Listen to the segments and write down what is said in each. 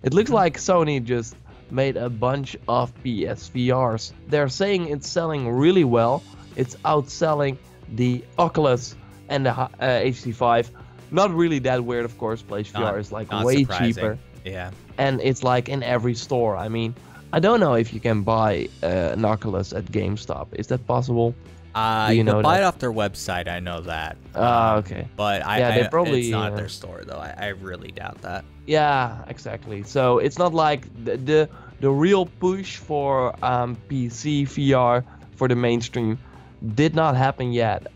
It looks Mhm. like Sony just made a bunch of PSVRs. They're saying it's selling really well. It's outselling the Oculus and the HTC Vive. Not really that weird, of course. PlayStation Not VR is like not way cheaper, surprising. Yeah. and it's like in every store. I mean, I don't know if you can buy an Oculus at GameStop. Is that possible? Do You you could know buy that? it off their website. I know that. Okay. But Yeah, they it's probably. not at their store though. I really doubt that. Yeah, exactly. So it's not like the real push for PC VR for the mainstream did not happen yet.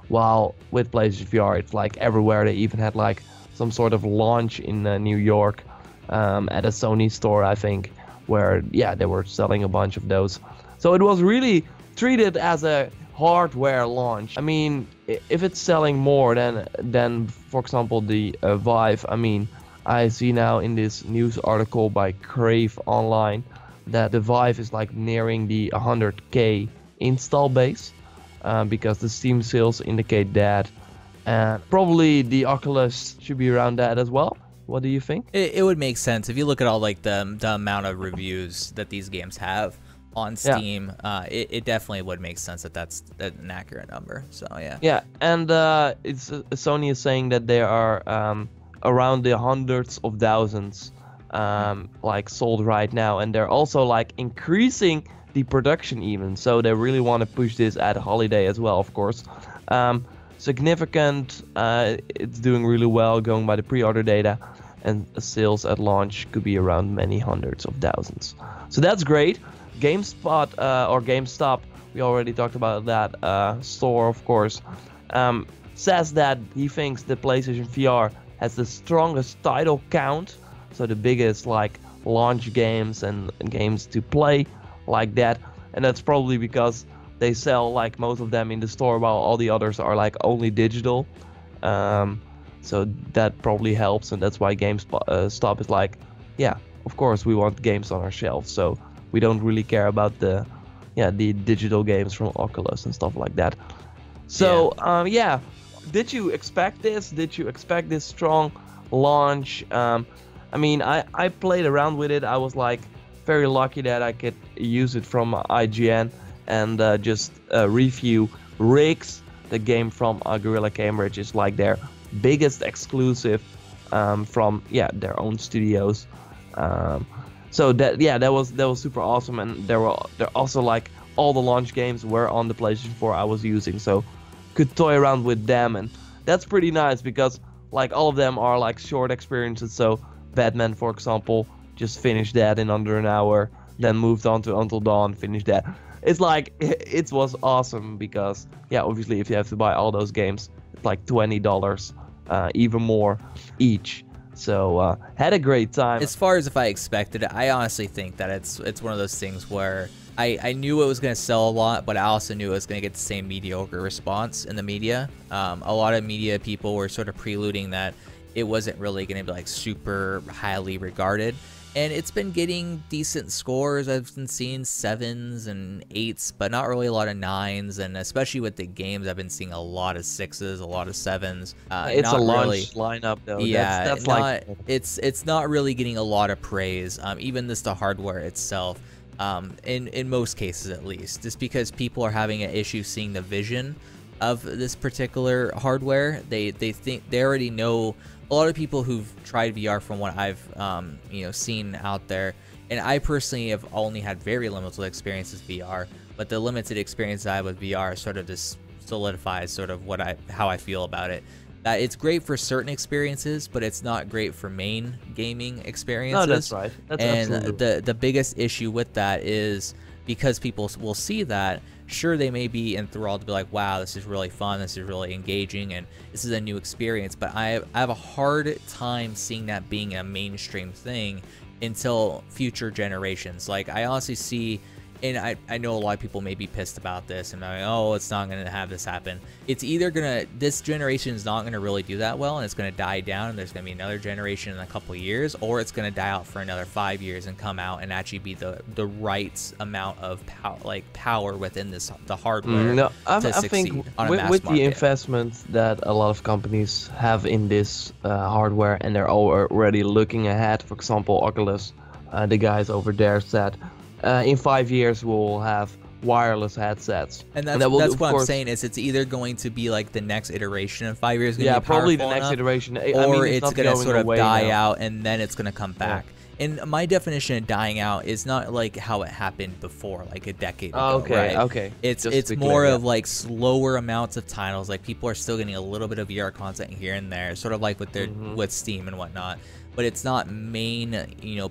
While with PlayStation VR, it's like everywhere. They even had like some sort of launch in New York at a Sony store, I think, where yeah they were selling a bunch of those. So it was really treated as a hardware launch. I mean, if it's selling more than for example the Vive, I mean. I see now in this news article by Crave Online that the Vive is like nearing the 100k install base because the Steam sales indicate that. And probably the Oculus should be around that as well. What do you think? It would make sense if you look at all like the amount of reviews that these games have on Yeah, Steam. It definitely would make sense that that's an accurate number. So yeah. yeah, and it's Sony is saying that they are around the hundreds of thousands like sold right now, and they're also like increasing the production even. So they really want to push this at holiday as well, of course. Um, Significant. It's doing really well, going by the pre-order data, and sales at launch could be around many hundreds of thousands. So that's great. GameSpot or GameStop, we already talked about that store, of course, says that he thinks the PlayStation VR has the strongest title count, so the biggest like launch games and games to play like that, and that's probably because they sell like most of them in the store while all the others are like only digital. Um, so that probably helps, and that's why GameStop Stop is like, yeah, of course we want games on our shelves, so we don't really care about the digital games from Oculus and stuff like that. Yeah. So yeah, did you expect this? Did you expect this strong launch? I mean, I played around with it. I was like very lucky that I could use it from IGN and just review Rigs, the game from Gorilla Cambridge, is like their biggest exclusive from their own studios. Um, so that was super awesome, and there also like all the launch games were on the PlayStation 4 I was using, so could toy around with them, and that's pretty nice because like all of them are like short experiences. So Batman, for example, just finished that in under an hour, then moved on to Until Dawn, finished that. It's like it was awesome because yeah, obviously if you have to buy all those games, it's like $20, even more each. So had a great time. As far as if I expected it, I honestly think that it's one of those things where I knew it was going to sell a lot, but I also knew it was going to get the same mediocre response in the media. A lot of media people were sort of preluding that it wasn't really going to be like super highly regarded. And it's been getting decent scores. I've been seeing 7s and 8s, but not really a lot of 9s. And especially with the games, I've been seeing a lot of 6s, a lot of 7s. It's a Not launch really. lineup though. Yeah, That's not like it's not really getting a lot of praise. Even just the hardware itself, in most cases at least, just because people are having an issue seeing the vision of this particular hardware. They think they already know. A lot of people who've tried VR, from what I've seen out there, and I personally have only had very limited experience with VR, but the limited experience I have with VR sort of just solidifies sort of how I feel about it. That it's great for certain experiences, but it's not great for main gaming experiences. no, that's right. That's And absolutely the biggest issue with that is because people will see that. Sure, they may be enthralled to be like, wow, this is really fun, this is really engaging, and this is a new experience, but I have a hard time seeing that being a mainstream thing until future generations. Like, I honestly see and I know a lot of people may be pissed about this and like, oh, it's not going to have this happen. It's either this generation is not going to really do that well and it's going to die down and there's going to be another generation in a couple years, or it's going to die out for another 5 years and come out and actually be the right amount of power within the hardware No, I to succeed think on a with, mass with the market. investment that a lot of companies have in this hardware, and they're already looking ahead. For example, Oculus, the guys over there said, in 5 years we'll have wireless headsets. And that's what I'm saying is it's either going to be like the next iteration in 5 years, Yeah, be probably the powerful next enough, iteration. or I mean, it's not going to going sort of away die now. out and then it's going to come back. And my definition of dying out is not like how it happened before, like a decade ago. Okay, right? okay. It's Just to be more clear, of like slower amounts of titles. Like people are still getting a little bit of VR content here and there, sort of like with their with Steam and whatnot. But it's not main,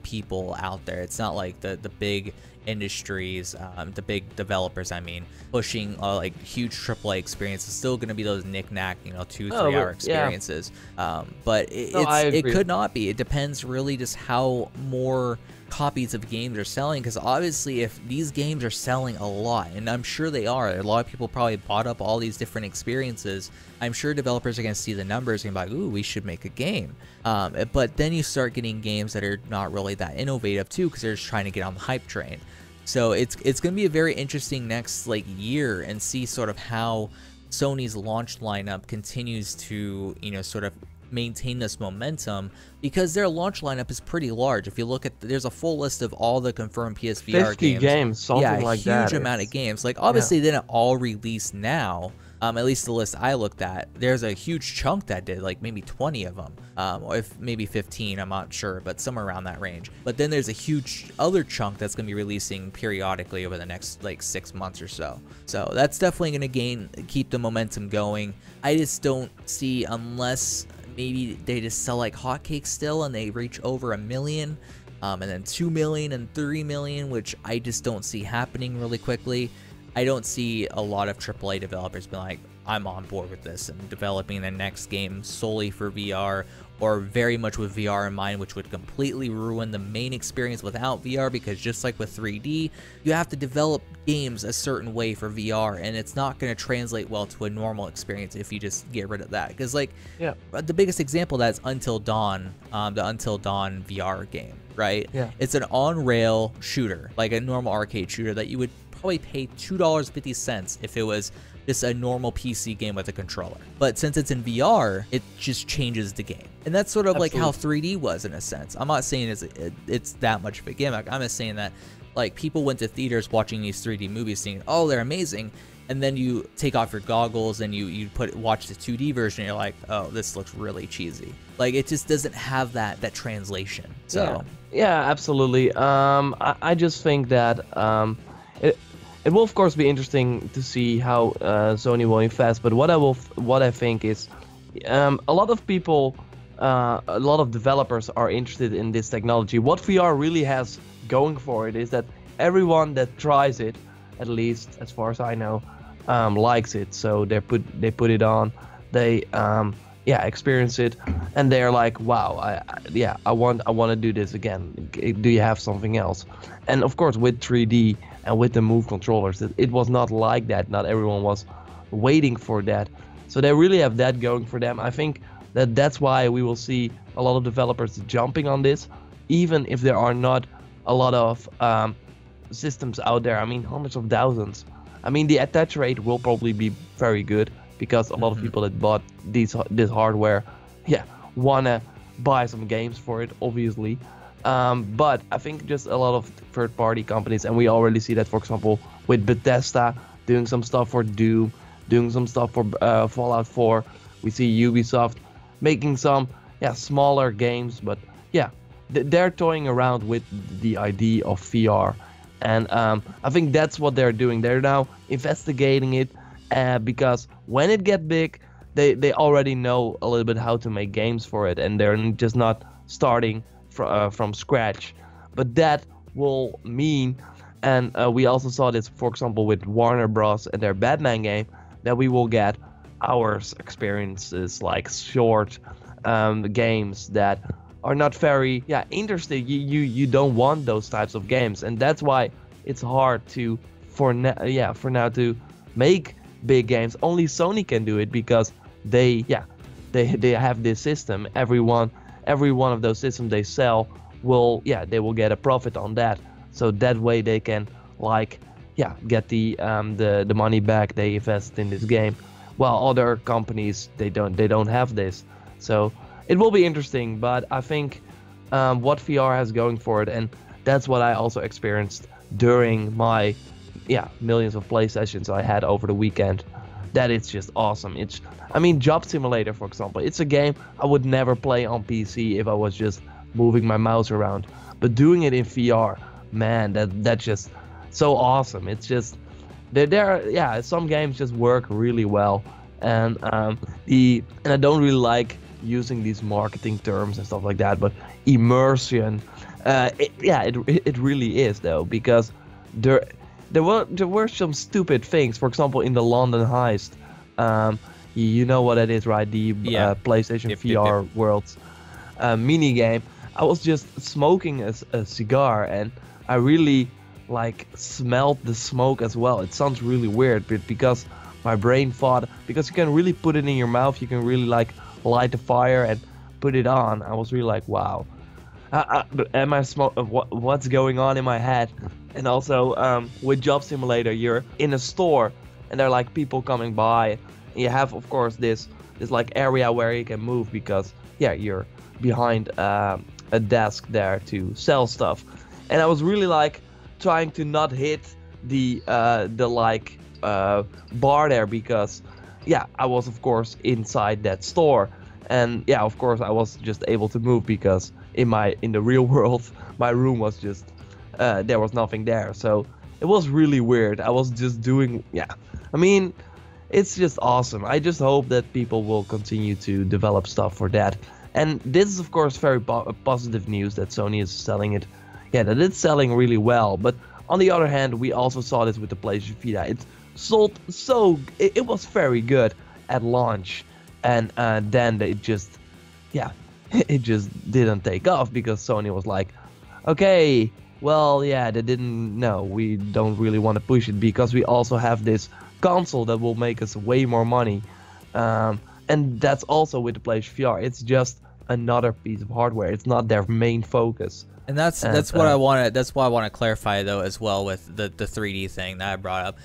people out there. It's not like the big industries, the big developers, I mean, pushing like huge AAA experience. It's still going to be those knick-knack, 2-3 hour experiences. But it could not be. It depends really just how more copies of games are selling, because obviously if these games are selling a lot, and I'm sure they are, a lot of people probably bought up all these different experiences, I'm sure developers are going to see the numbers and be like, ooh, we should make a game. But then you start getting games that are not really that innovative too, because they're just trying to get on the hype train. So it's going to be a very interesting next year and see sort of how Sony's launch lineup continues to sort of maintain this momentum, because their launch lineup is pretty large. If you look at, there's a full list of all the confirmed PSVR 50 games, something like that. Huge amount of games. Like obviously they didn't all release now. At least the list I looked at, there's a huge chunk that did, like maybe 20 of them, or if maybe 15, I'm not sure, but somewhere around that range. But then there's a huge other chunk that's going to be releasing periodically over the next 6 months or so. So that's definitely going to keep the momentum going. I just don't see, unless maybe they just sell like hotcakes still and they reach over 1 million, and then 2 million and 3 million, which I just don't see happening really quickly. I don't see a lot of AAA developers being like, I'm on board with this and developing the next game solely for VR, or very much with VR in mind, which would completely ruin the main experience without VR, because just like with 3D, you have to develop games a certain way for VR, and it's not going to translate well to a normal experience if you just get rid of that. Because the biggest example of that is Until Dawn, the Until Dawn VR game, right? Yeah. It's an on-rail shooter, like a normal arcade shooter that you would probably pay $2.50 if it was just a normal PC game with a controller. But since it's in VR, it just changes the game. And that's sort of like how 3D was in a sense. I'm not saying it's that much of a gimmick. I'm just saying that people went to theaters watching these 3D movies thinking, oh, they're amazing. And then you take off your goggles and you watch the 2D version and you're like, oh, this looks really cheesy. Like it just doesn't have that translation. So yeah, absolutely. I just think that it will of course be interesting to see how Sony will invest, but what I think is a lot of people, a lot of developers are interested in this technology. What VR really has going for it is that everyone that tries it, at least as far as I know, likes it. So they put it on, they experience it, and they're like, wow, I want to do this again. Do you have something else? And of course with 3D and with the Move controllers, it was not like that. Not everyone was waiting for that. So they really have that going for them. I think that's why we will see a lot of developers jumping on this, even if there are not a lot of systems out there. I mean, hundreds of thousands. I mean, the attach rate will probably be very good, because a lot of people that bought this hardware, wanna buy some games for it, obviously. But I think just a lot of third-party companies, and we already see that, for example, with Bethesda doing some stuff for Doom, doing some stuff for Fallout 4. We see Ubisoft making some smaller games, but they're toying around with the idea of VR. And I think that's what they're doing. They're now investigating it, because when it gets big, they already know a little bit how to make games for it, and they're just not starting from scratch. But that will mean, and we also saw this, for example, with Warner Bros. And their Batman game, that we will get hours experiences, like short games that are not very interesting. You don't want those types of games, and that's why it's hard to for now to make big games. Only Sony can do it because they have this system. Every one of those systems they sell they will get a profit on that. So that way they can get the money back they invested in this game. While other companies they don't have this. So it will be interesting, but I think what VR has going for it, and that's what I also experienced during my millions of play sessions I had over the weekend, that it's just awesome. Job Simulator, for example, it's a game I would never play on PC if I was just moving my mouse around, but doing it in VR, man, that's just so awesome. It's just some games just work really well, and I don't really like using these marketing terms and stuff like that, but immersion, it really is though, because there were some stupid things. For example, in the London heist, you know what that is, right? The PlayStation VR Worlds mini game. I was just smoking a cigar, and I really smelled the smoke as well. It sounds really weird, but because my brain thought, because you can really put it in your mouth, you can really light the fire and put it on. I was really wow. Am I what's going on in my head? And also with Job Simulator, you're in a store and there are people coming by. And you have, of course, this area where you can move because you're behind a desk there to sell stuff. And I was really trying to not hit the bar there, because I was of course inside that store, and of course I was just able to move because in the real world my room was just there was nothing there. So it was really weird. I was just doing it's just awesome. I just hope that people will continue to develop stuff for that. And this is of course very positive news that Sony is selling it. That it's selling really well. But on the other hand, we also saw this with the PlayStation Vita. It sold it was very good at launch, and then it just it just didn't take off because Sony was like, okay, well, they didn't know, we don't really want to push it because we also have this console that will make us way more money, and that's also with the PlayStation VR. It's just another piece of hardware. It's not their main focus. And that's what I want. That's why I want to clarify though as well with the 3D thing that I brought up.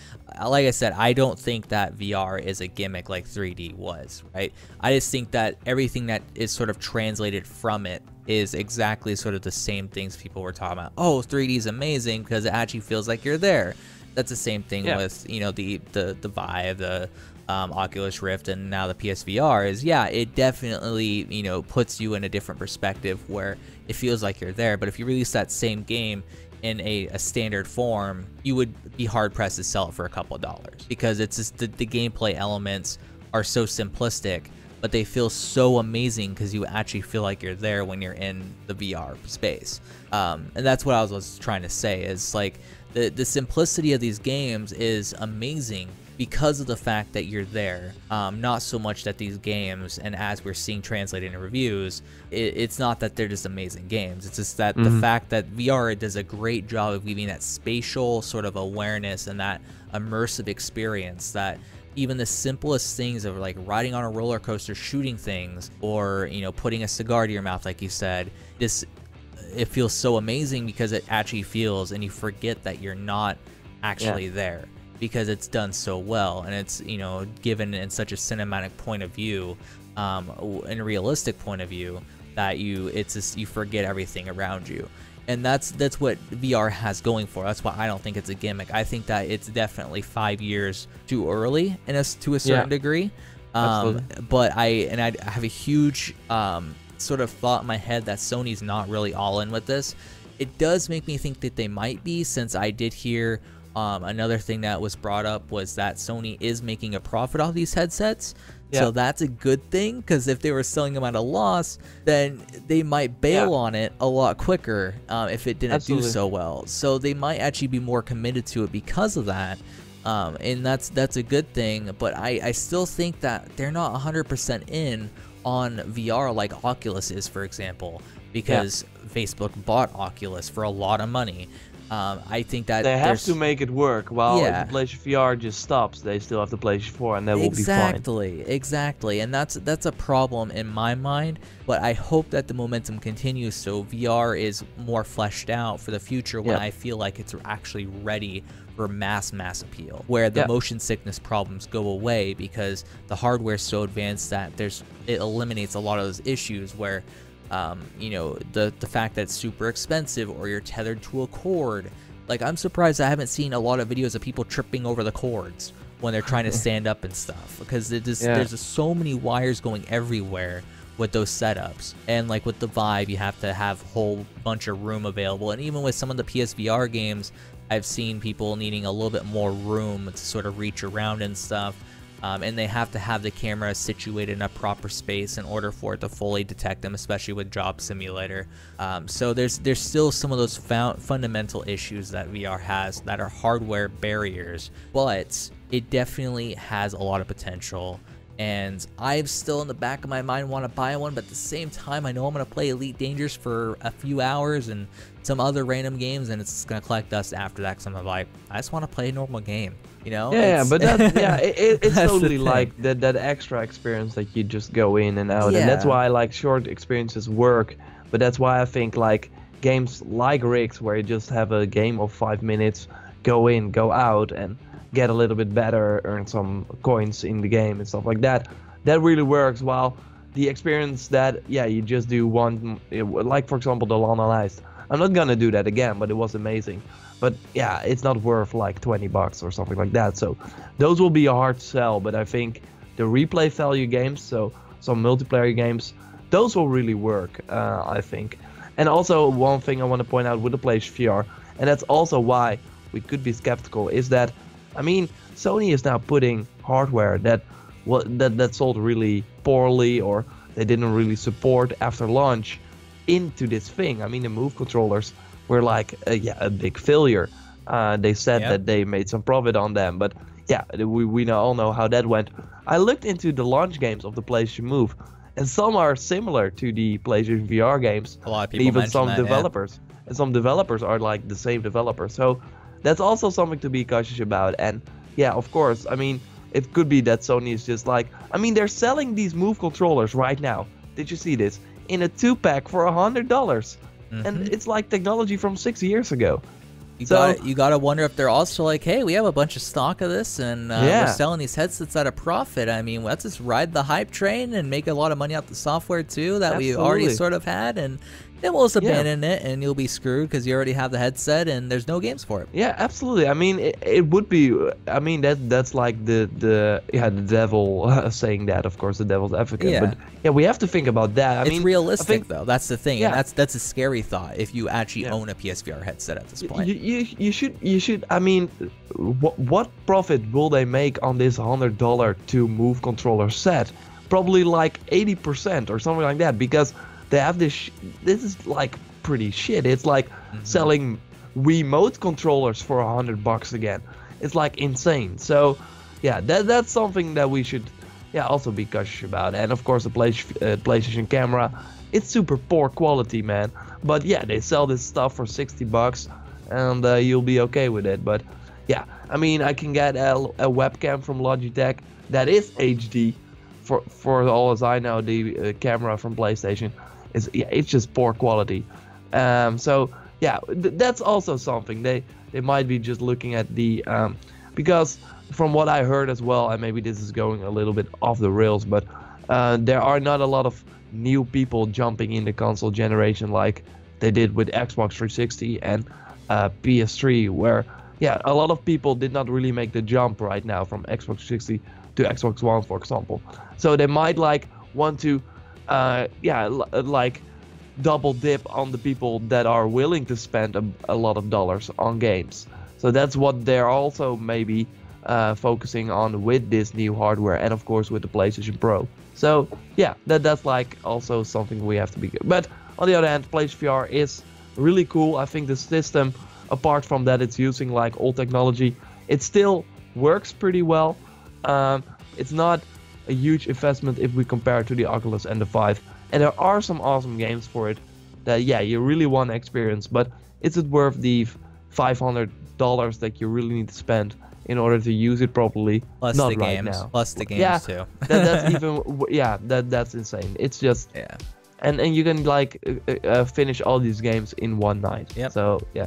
Like I said, I don't think that VR is a gimmick like 3D was, right? I just think that everything that is sort of translated from it is exactly sort of the same things people were talking about. Oh, 3D is amazing because it actually feels like you're there. That's the same thing with the Vive, the Oculus Rift, and now the PSVR is it definitely puts you in a different perspective where it feels like you're there. But if you release that same game in a standard form, you would be hard pressed to sell it for a couple of dollars, because it's just the gameplay elements are so simplistic, but they feel so amazing because you actually feel like you're there when you're in the VR space. And that's what I was trying to say, is the simplicity of these games is amazing because of the fact that you're there. Not so much that these games, and as we're seeing translated in reviews, it's not that they're just amazing games. It's just that the fact that VR does a great job of giving that spatial sort of awareness and that immersive experience, that even the simplest things of riding on a roller coaster, shooting things, or putting a cigar to your mouth, like you said, it feels so amazing because it actually feels, and you forget that you're not actually there, because it's done so well, and it's given in such a cinematic point of view, and a realistic point of view, that you forget everything around you. And that's what VR has going for. That's why I don't think it's a gimmick. I think that it's definitely 5 years too early to a certain degree. But I have a huge sort of thought in my head that Sony's not really all in with this. It does make me think that they might be, since I did hear another thing that was brought up was that Sony is making a profit off these headsets. So that's a good thing, because if they were selling them at a loss, then they might bail on it a lot quicker if it didn't do so well. So they might actually be more committed to it because of that. And that's a good thing. But I still think that they're not 100% in on VR like Oculus is, for example, because Facebook bought Oculus for a lot of money. I think that They have to make it work. While Yeah. if the PlayStation VR just stops, they still have the PlayStation 4, and that will be fine. Exactly, and that's a problem in my mind. But I hope that the momentum continues, so VR is more fleshed out for the future when I feel like it's actually ready for mass appeal, where the motion sickness problems go away because the hardware is so advanced that it eliminates a lot of those issues where. You know, the fact that it's super expensive or you're tethered to a cord. Like, I'm surprised I haven't seen a lot of videos of people tripping over the cords when they're trying to stand up and stuff, because there's just so many wires going everywhere with those setups. And like with the Vive, you have to have a whole bunch of room available, and even with some of the PSVR games, I've seen people needing a little bit more room to sort of reach around and stuff. And they have to have the camera situated in a proper space in order for it to fully detect them, especially with Job Simulator. So there's still some of those fundamental issues that VR has that are hardware barriers, but it definitely has a lot of potential. And I'm still in the back of my mind want to buy one, but at the same time, I know I'm going to play Elite Dangerous for a few hours and some other random games, and it's going to collect dust after that, because I'm like, I just want to play a normal game, you know? Yeah, but that's, it's totally like that extra experience that you just go in and out, and that's why like short experiences work. But that's why I think like games like Rigs, where you just have a game of 5 minutes, go in, go out, and get a little bit better, earn some coins in the game and stuff like that, that really works. While the experience that you just do one, like for example the Lana Ice, I'm not gonna do that again, but it was amazing. But yeah, it's not worth like $20 or something like that, so those will be a hard sell. But I think the replay value games, so some multiplayer games, those will really work, I think. And also one thing I want to point out with the PlayStation VR, and that's also why we could be skeptical, is that I mean, Sony is now putting hardware that sold really poorly, or they didn't really support after launch, into this thing. I mean, the Move controllers were like a big failure. They said that they made some profit on them, but we all know how that went. I looked into the launch games of the PlayStation Move, and some are similar to the PlayStation VR games. A lot of people even some that, developers, and some developers are like the same developer. So that's also something to be cautious about. And yeah, of course, I mean, it could be that Sony is just like, I mean, they're selling these Move controllers right now. Did you see this? In a 2-pack for $100. And it's like technology from 6 years ago. You gotta wonder if they're also like, hey, we have a bunch of stock of this, and we're selling these headsets at a profit. I mean, let's just ride the hype train and make a lot of money off the software too that we already sort of had, and then we'll just abandon it, and you'll be screwed because you already have the headset and there's no games for it. Yeah, absolutely. I mean, it would be. I mean, that's like the devil saying that. Of course, the devil's advocate. Yeah. But yeah, we have to think about that. I it's mean, realistic though. That's the thing. And that's a scary thought if you actually own a PSVR headset at this point. You should. I mean, what profit will they make on this $100 to Move controller set? Probably like 80% or something like that, because they have this is like pretty shit. It's like selling Wiimote controllers for $100 again. It's like insane. So yeah, that's something that we should also be cautious about. And of course the PlayStation camera, it's super poor quality, man. But yeah, they sell this stuff for $60 and you'll be okay with it. But yeah, I mean, I can get a webcam from Logitech that is HD. For all as I know, the camera from PlayStation it's just poor quality. So yeah, that's also something they might be just looking at the because from what I heard as well, and maybe this is going a little bit off the rails, but there are not a lot of new people jumping in the console generation like they did with Xbox 360 and PS3, where a lot of people did not really make the jump right now from Xbox 360 to Xbox One, for example. So they might like want to like double dip on the people that are willing to spend a lot of dollars on games. So that's what they're also maybe focusing on with this new hardware, and of course with the PlayStation Pro. So yeah, that's like also something we have to be good. But on the other hand, PlayStation VR is really cool. I think the system, apart from that it's using like old technology, it still works pretty well. It's not a huge investment if we compare it to the Oculus and the Vive, and there are some awesome games for it that you really want to experience. But is it worth the $500 that you really need to spend in order to use it properly. Plus Not the right games. now. Plus the games Yeah, too. that's even that's insane. It's just Yeah. and you can like finish all these games in one night. Yep. So yeah,